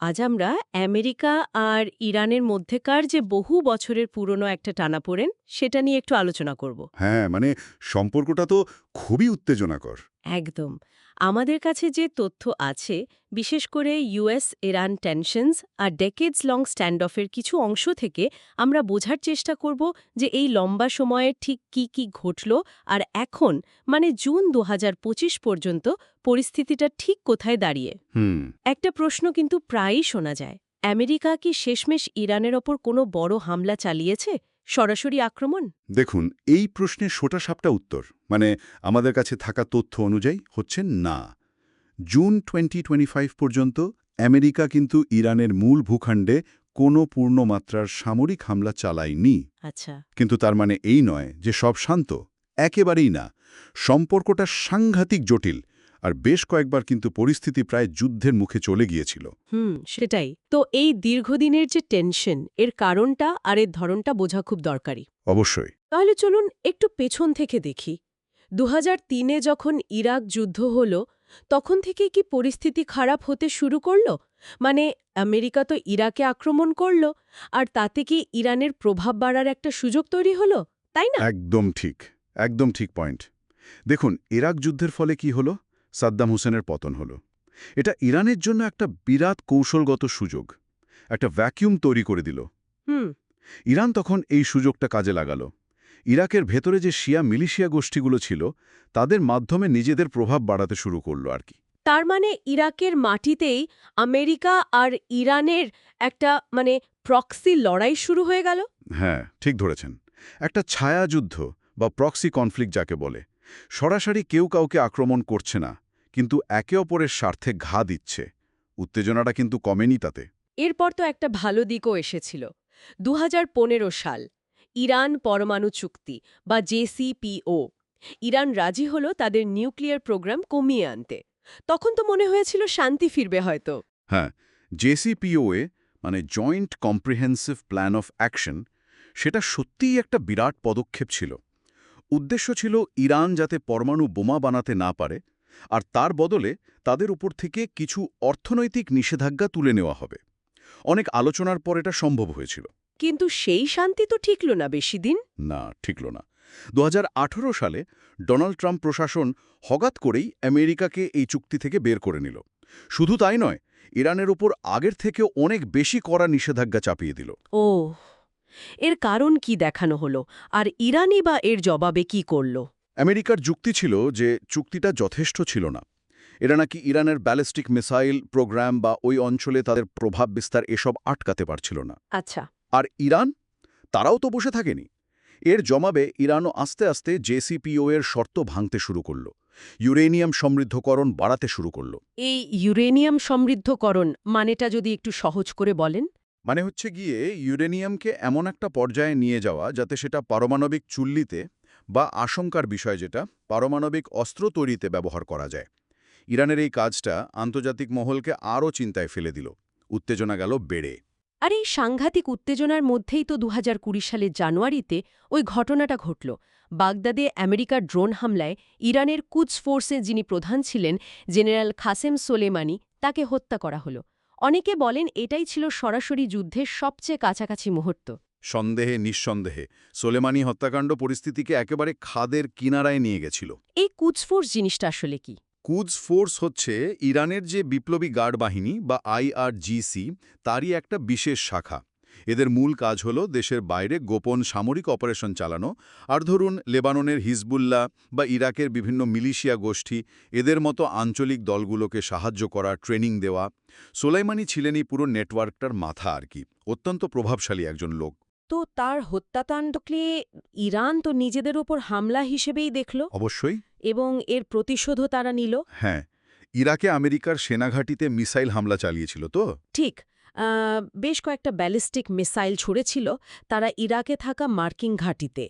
আজ আমরা আমেরিকা আর ইরানের মধ্যেকার যে বহু বছরের পুরনো একটা টানাপোড়েন সেটা নিয়ে একটু আলোচনা করব। হ্যাঁ, মানে সম্পর্কটা তো খুবই উত্তেজনাকর। একদম। আমাদের কাছে যে তথ্য আছে, বিশেষ করে ইউএস ইরান টেনশনস আর ডেকেডস লং স্ট্যান্ড অফের কিছু অংশ থেকে আমরা বোঝার চেষ্টা করব যে এই লম্বা সময়ে ঠিক কি কি ঘটল আর এখন মানে জুন ২০২৫ পর্যন্ত পরিস্থিতিটা ঠিক কোথায় দাঁড়িয়ে। হুম। একটা প্রশ্ন কিন্তু প্রায়ই শোনা যায়, আমেরিকা কি শেষমেশ ইরানের ওপর কোনো বড় হামলা চালিয়েছে, সরাসরি আক্রমণ? দেখুন, এই প্রশ্নের সোঁটাসাপটা উত্তর মানে আমাদের কাছে থাকা তথ্য অনুযায়ী হচ্ছে না। জুন 2025 পর্যন্ত আমেরিকা কিন্তু ইরানের মূল ভূখণ্ডে কোনো পূর্ণমাত্রার সামরিক হামলা চালায়নি। আচ্ছা। কিন্তু তার মানে এই নয় যে সব শান্ত, একেবারেই না। সম্পর্কটা সাংঘাতিক জটিল, আর বেশ কয়েকবার কিন্তু পরিস্থিতি প্রায় যুদ্ধের মুখে চলে গিয়েছিল। সেটাই তো। এই দীর্ঘদিনের যে টেনশন, এর কারণটা আর এর ধরনটা বোঝা খুব দরকারি। অবশ্যই। তাহলে চলুন একটু পেছন থেকে দেখি। ২০০৩-এ যখন ইরাক যুদ্ধ হল, তখন থেকেই কি পরিস্থিতি খারাপ হতে শুরু করল? মানে আমেরিকা তো ইরাকে আক্রমণ করল, আর তাতে কি ইরানের প্রভাব বাড়ার একটা সুযোগ তৈরি হলো, তাই না? একদম ঠিক, একদম ঠিক পয়েন্ট। দেখুন, ইরাক যুদ্ধের ফলে কি হলো? সাদ্দাম হোসেনের পতন হলো। এটা ইরানের জন্য একটা বিরাট কৌশলগত সুযোগ, একটা ভ্যাকুয়াম তৈরি করে দিল। হুম। ইরান তখন এই সুযোগটা কাজে লাগালো। ইরাকের ভেতরে যে শিয়া মিলিশিয়া গোষ্ঠীগুলো ছিল, তাদের মাধ্যমে নিজেদের প্রভাব বাড়াতে শুরু করলো আর কি। তার মানে ইরাকের মাটিতেই আমেরিকা আর ইরানের একটা প্রক্সি লড়াই শুরু হয়ে গেল? হ্যাঁ, ঠিক ধরেছেন। একটা ছায়াযুদ্ধ বা প্রক্সি কনফ্লিক্ট যাকে বলে। সরাসরি কেউ কাউকে আক্রমণ করছে না, কিন্তু একে অপরের স্বার্থে ঘা দিচ্ছে। উত্তেজনাটা কিন্তু কমেনি তাতে। এরপর তো একটা ভালো দিকও এসেছিল। ২০১৫ সাল, ইরান পরমাণু চুক্তি বা জেসিপিও। ইরান রাজি হলো তাদের নিউক্লিয়ার প্রোগ্রাম কমিয়ে আনতে। তখন তো মনে হয়েছিল শান্তি ফিরবে হয়তো। হ্যাঁ, জেসিপিওএ মানে joint comprehensive plan of action, সেটা সত্যিই একটা বিরাট পদক্ষেপ ছিল। উদ্দেশ্য ছিল ইরান যাতে পরমাণু বোমা বানাতে না পারে, আর তার বদলে তাদের উপর থেকে কিছু অর্থনৈতিক নিষেধাজ্ঞা তুলে নেওয়া হবে। অনেক আলোচনার পর এটা সম্ভব হয়েছিল। কিন্তু সেই শান্তি তো ঠিকল না বেশি দিন। না, ঠিকল না। ২০১৮ সালে ডোনাল্ড ট্রাম্প প্রশাসন হঠাৎ করেই আমেরিকাকে এই চুক্তি থেকে বের করে নিল। শুধু তাই নয়, ইরানের উপর আগের থেকেও অনেক বেশি কড়া নিষেধাজ্ঞা চাপিয়ে দিল। ও, এর কারণ কি দেখানো হলো, আর ইরানি বা এর জবাবে কি করল? আমেরিকার যুক্তি ছিল যে চুক্তিটা যথেষ্ট ছিল না। এরা নাকি ইরানের ব্যালিস্টিক মিসাইল প্রোগ্রাম বা ওই অঞ্চলে তাদের প্রভাব বিস্তার এসব আটকাতে পারছিল না। আচ্ছা। আর ইরান, তারাও তো বসে থাকেনি। এর জবাবে ইরানও আস্তে আস্তে জেসিপিও এর শর্ত ভাঙতে শুরু করল, ইউরেনিয়াম সমৃদ্ধকরণ বাড়াতে শুরু করল। এই ইউরেনিয়াম সমৃদ্ধকরণ মানেটা যদি একটু সহজ করে বলেন। মানে হচ্ছে গিয়ে ইউরেনিয়ামকে এমন একটা পর্যায়ে নিয়ে যাওয়া যাতে সেটা পারমাণবিক চুল্লিতে বা আশঙ্কার বিষয় যেটা পারমাণবিক অস্ত্র তৈরিতে ব্যবহার করা যায়। ইরানের এই কাজটা আন্তর্জাতিক মহলকে আরও চিন্তায় ফেলে দিল। উত্তেজনা গেল বেড়ে। আর এই সাংঘাতিক উত্তেজনার মধ্যেই তো ২০২০ সালের জানুয়ারিতে ওই ঘটনাটা ঘটল। বাগদাদে আমেরিকার ড্রোন হামলায় ইরানের কুদস ফোর্সে যিনি প্রধান ছিলেন, জেনারেল কাসেম সোলেমানি, তাকে হত্যা করা হলো। অনেকে বলেন এটাই ছিল সরাসরি যুদ্ধের সবচেয়ে কাছাকাছি মুহূর্ত। সন্দেহে নিঃসন্দেহে সোলেমানি হত্যাকাণ্ড পরিস্থিতিকে একেবারে খাদের কিনারায় নিয়ে গেছিল। এই কুদস ফোর্স জিনিসটা আসলে কি? কুদস ফোর্স হচ্ছে ইরানের যে বিপ্লবী গার্ড বাহিনী বা আইআরজিসি, তারই একটা বিশেষ শাখা। এদের মূল কাজ হল দেশের বাইরে গোপন সামরিক অপারেশন চালানো, আর ধরুন লেবাননের হিজবুল্লাহ বা ইরাকের বিভিন্ন মিলিশিয়া গোষ্ঠী, এদের মতো আঞ্চলিক দলগুলোকে সাহায্য করা, ট্রেনিং দেওয়া। সোলাইমানি ছিলেন এই পুরো নেটওয়ার্কটার মাথা আর কি। অত্যন্ত প্রভাবশালী একজন লোক। তো তার হত্যাকাণ্ডকে ইরান তো নিজেদের ওপর হামলা হিসেবেই দেখল, অবশ্যই। এবং এর প্রতিশোধও তারা নিল। হ্যাঁ, ইরাকে আমেরিকার সেনাঘাঁটিতে মিসাইল হামলা চালিয়েছিল তো। ঠিক। বেশ কয়েকটা ব্যালিস্টিক মিসাইল ছুড়েছিল তারা ইরাকে থাকা মার্কিন ঘাঁটিতে।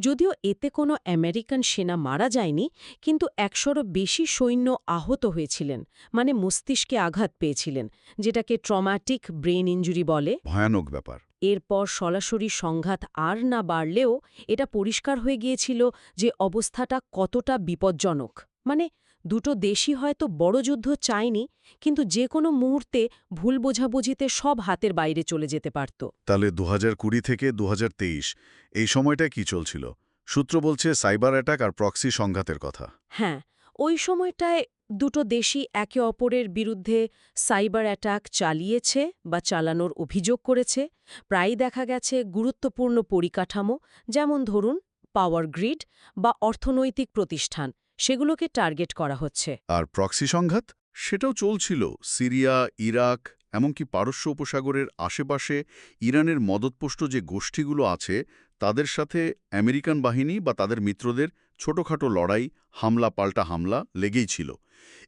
যদিও এতে কোনো আমেরিকান সেনা মারা যায়নি, কিন্তু ১০০রও বেশি সৈন্য আহত হয়েছিলেন, মানে মস্তিষ্কে আঘাত পেয়েছিলেন, যেটাকে ট্রমাটিক ব্রেন ইনজুরি বলে। ভয়ানক ব্যাপার। এরপর সরাসরি সংঘাত আর না বাড়লেও এটা পরিষ্কার হয়ে গিয়েছিল যে অবস্থাটা কতটা বিপজ্জনক। মানে দুটো দেশই হয়তো বড় যুদ্ধ চায়নি, কিন্তু যে কোনো মুহূর্তে ভুল বোঝাবুঝিতে সব হাতের বাইরে চলে যেতে পারত। তাহলে 2020 থেকে 2023 এই সময়টা কি চলছিল? সূত্র বলছে সাইবার অ্যাটাক আর প্রক্সি সংঘাতের কথা। হ্যাঁ, ওই সময়টায় দুটো দেশই একে অপরের বিরুদ্ধে সাইবার অ্যাটাক চালিয়েছে বা চালানোর অভিযোগ করেছে। প্রায়ই দেখা গেছে গুরুত্বপূর্ণ পরিকাঠামো, যেমন ধরুন পাওয়ার গ্রিড বা অর্থনৈতিক প্রতিষ্ঠান, সেগুলোকে টার্গেট করা হচ্ছে। আর প্রক্সি সংঘাত সেটাও চলছিল সিরিয়া, ইরাক, এমনকি পারস্য উপসাগরের আশেপাশে ইরানের মদতপুষ্ট যে গোষ্ঠীগুলো আছে তাদের সাথে আমেরিকান বাহিনী বা তাদের মিত্রদের ছোটখাটো লড়াই, হামলা পাল্টা হামলা লেগেই ছিল।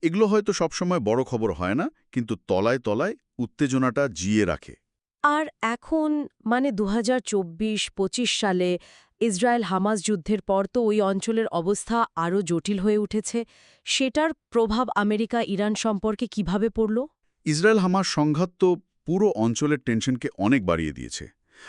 এগুলো হয়তো সবসময় বড় খবর হয় না, কিন্তু তলায় তলায় উত্তেজনাটা জিয়ে রাখে। আর এখন মানে 2024-25 সালে ইসরায়েল-হামাস যুদ্ধের পর তো ওই অঞ্চলের অবস্থা আরও জটিল হয়ে উঠেছে। সেটার প্রভাব আমেরিকা-ইরান সম্পর্কে কিভাবে পড়ল? ইসরায়েল-হামাস সংঘাত তো পুরো অঞ্চলের টেনশনকে অনেক বাড়িয়ে দিয়েছে।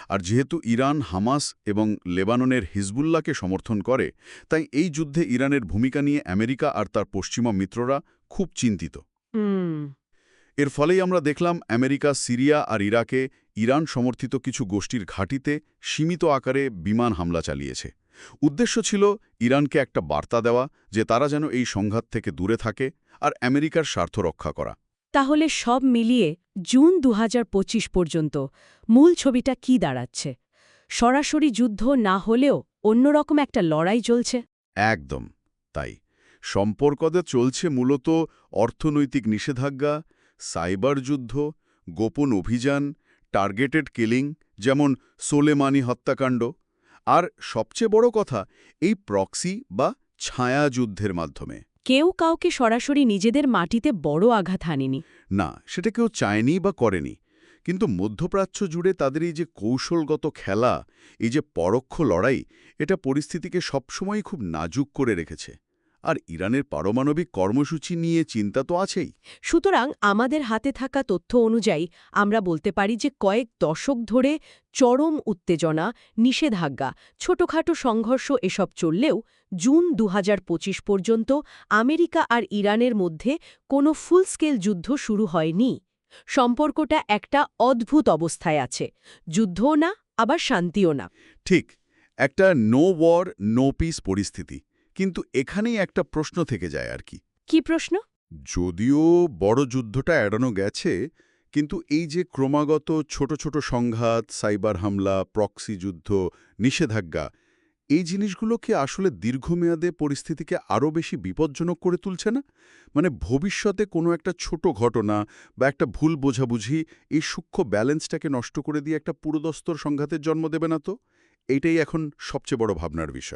আর যেহেতু ইরান হামাস এবং লেবাননের হিজবুল্লাহকে সমর্থন করে, তাই এই যুদ্ধে ইরানের ভূমিকা নিয়ে আমেরিকা আর তার পশ্চিমা মিত্ররা খুব চিন্তিত। হুম। এর ফলেই আমরা দেখলাম আমেরিকা সিরিয়া আর ইরাকে ইরান সমর্থিত কিছু গোষ্ঠীর ঘাঁটিতে সীমিত আকারে বিমান হামলা চালিয়েছে। উদ্দেশ্য ছিল ইরানকে একটা বার্তা দেওয়া যে তারা যেন এই সংঘাত থেকে দূরে থাকে আর আমেরিকার স্বার্থ রক্ষা করা। তাহলে সব মিলিয়ে জুন 2025 পর্যন্ত মূল ছবিটা কি দাঁড়াচ্ছে? সরাসরি যুদ্ধ না হলেও অন্যরকম একটা লড়াই চলছে? একদম তাই। সম্পর্কতে চলছে মূলত অর্থনৈতিক নিষেধাজ্ঞা, সাইবার যুদ্ধ, গোপন অভিযান, টার্গেটেড কিলিং, যেমন সোলেমানি হত্যাকাণ্ড, আর সবচেয়ে বড় কথা এই প্রক্সি বা ছায়া যুদ্ধের মাধ্যমে। কেউ কাউকে সরাসরি নিজেদের মাটিতে বড় আঘাত হানেনি। না, সেটা কেউ চায়নি বা করেনি, কিন্তু মধ্যপ্রাচ্য জুড়ে তাদের এই যে কৌশলগত খেলা, এই যে পরোক্ষ লড়াই, এটা পরিস্থিতিকে সবসময়ই খুব নাজুক করে রেখেছে। আর ইরানের পারমাণবিক কর্মসূচি নিয়ে চিন্তা তো আছেই। সুতরাং আমাদের হাতে থাকা তথ্য অনুযায়ী আমরা বলতে পারি যে কয়েক দশক ধরে চরম উত্তেজনা, নিষেধাজ্ঞা, ছোটখাটো সংঘর্ষ এসব চললেও জুন 2025 পর্যন্ত আমেরিকা আর ইরানের মধ্যে কোনো ফুল স্কেল যুদ্ধ শুরু হয়নি। সম্পর্কটা একটা অদ্ভুত অবস্থায় আছে, যুদ্ধও না আবার শান্তিও না। ঠিক, একটা নো ওয়ার নো পিস পরিস্থিতি। কিন্তু এখানেই একটা প্রশ্ন থেকে যায় আর কি। কি প্রশ্ন? যদিও বড় যুদ্ধটা এড়ানো গেছে, কিন্তু এই যে ক্রমাগত ছোট ছোট সংঘাত, সাইবার হামলা, প্রক্সি যুদ্ধ, নিষেধাজ্ঞা, এই জিনিসগুলো কি আসলে দীর্ঘমেয়াদে পরিস্থিতিকে আরও বেশি বিপজ্জনক করে তুলছে না? মানে ভবিষ্যতে কোনো একটা ছোট ঘটনা বা একটা ভুল বোঝাবুঝি এই সূক্ষ্ম ব্যালেন্সটাকে নষ্ট করে দিয়ে একটা পুরোদস্তর সংঘাতের জন্ম দেবে না তো? এইটাই এখন সবচেয়ে বড় ভাবনার বিষয়।